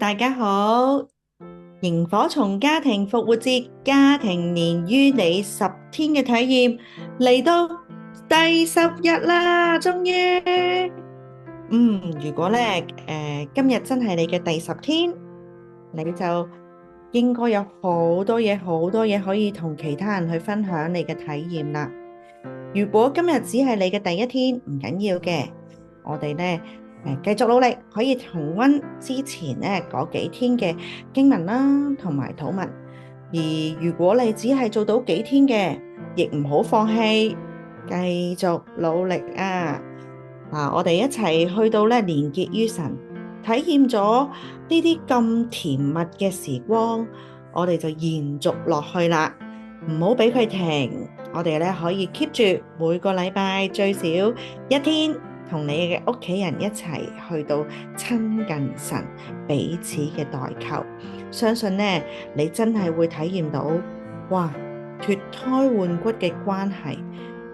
大家好，螢火蟲家庭復活節家庭年於你10天嘅體驗嚟到第10日啦，終於。如果咧，今日真係你嘅第10天，你就應該有好多嘢，好多嘢可以同其他人去分享你嘅體驗啦。如果今日只係你嘅第一天，唔緊要嘅，我哋咧繼續努力，可以重溫之前咧嗰幾天嘅經文啦，同埋禱文。而如果你只係做到幾天嘅，亦唔好放棄，繼續努力啊！我哋一齊去到咧連結於神，體驗咗呢啲咁甜蜜嘅時光，我哋就延續落去啦，唔好俾佢停。我哋咧可以 keep 住每個禮拜最少一天，同你嘅屋企人一齊去到親近神，彼此嘅代求。相信呢，你真係會體驗到，哇，脫胎換骨嘅關係，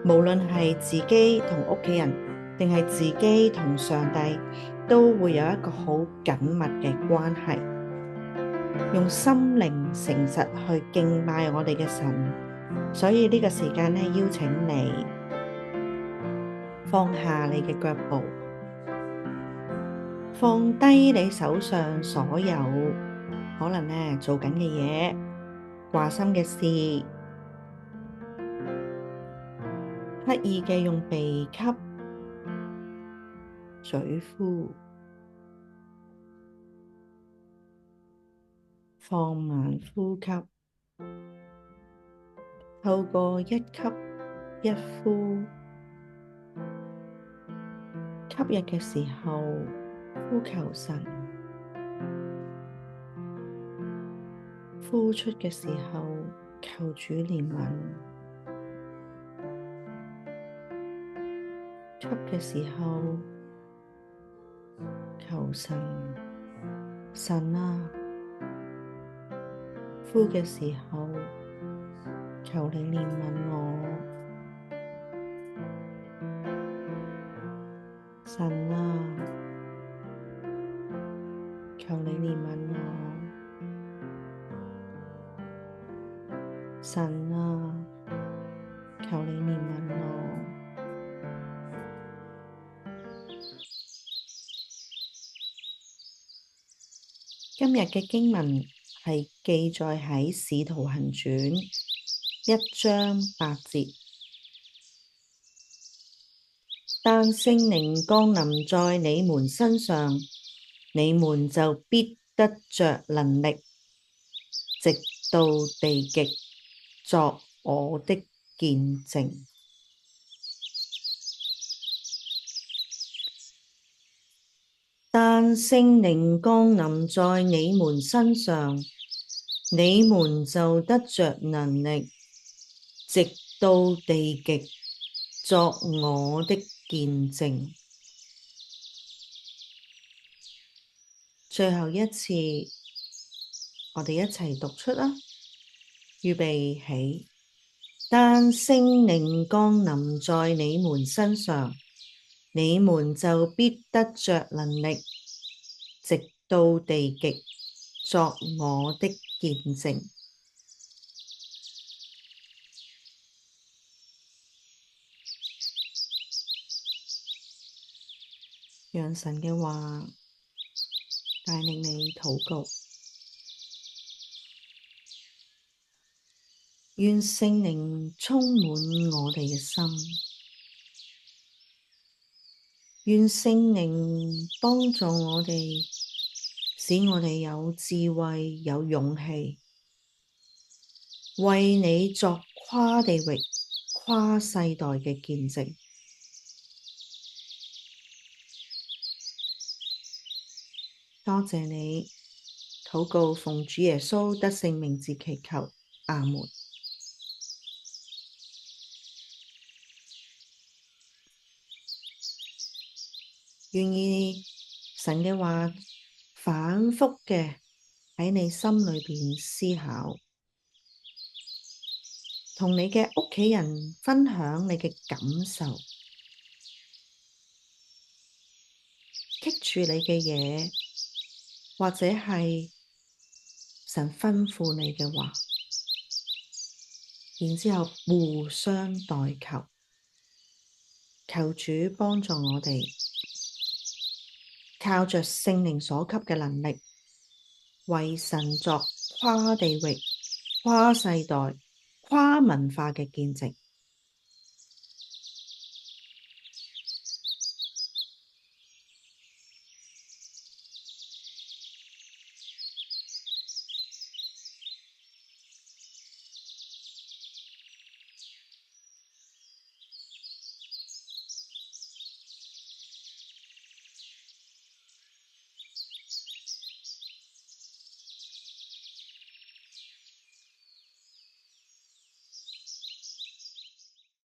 無論係自己同屋企人，定係自己同上帝，都會有一個好緊密嘅關係。用心靈誠實去敬拜我哋嘅神，所以呢個時間呢，邀請你放下你嘅腳步，放低你手上所有可能呢做緊嘅嘢、掛心嘅事，刻意嘅用鼻吸、嘴呼，放慢呼吸，透過一吸一呼，吸入嘅時候呼求神，呼出嘅時候求主憐憫，吸嘅時候求神啊，呼嘅時候求你憐憫我，神啊，求你憐憫我，神啊，求你憐憫我。今日嘅經文係記載喺《使徒行傳》1章8節，但聖靈降臨在你們身上，你們就必得着能力，直到地極，作我的見證。但聖靈降臨在你們身上，你們就得着能力，直到地極，作我的見證。最後一次，我哋一齊讀出啦，預備起。但聖靈降臨在你們身上，你們就必得着能力，直到地極，作我的見證。讓神嘅話帶領你禱告，願聖靈充滿我哋嘅心，願聖靈幫助我哋，使我哋有智慧、有勇氣，為你作跨地域、跨世代嘅見證。多謝你，禱告奉主耶穌得勝名字祈求，阿門。願意神嘅話反覆嘅喺你心裏邊思考，同你嘅屋企人分享你嘅感受，棘住你嘅嘢，或者係神吩咐你嘅話，然之後互相代求，求主幫助我哋，靠着聖靈所給嘅能力，為神作跨地域、跨世代、跨文化嘅見證。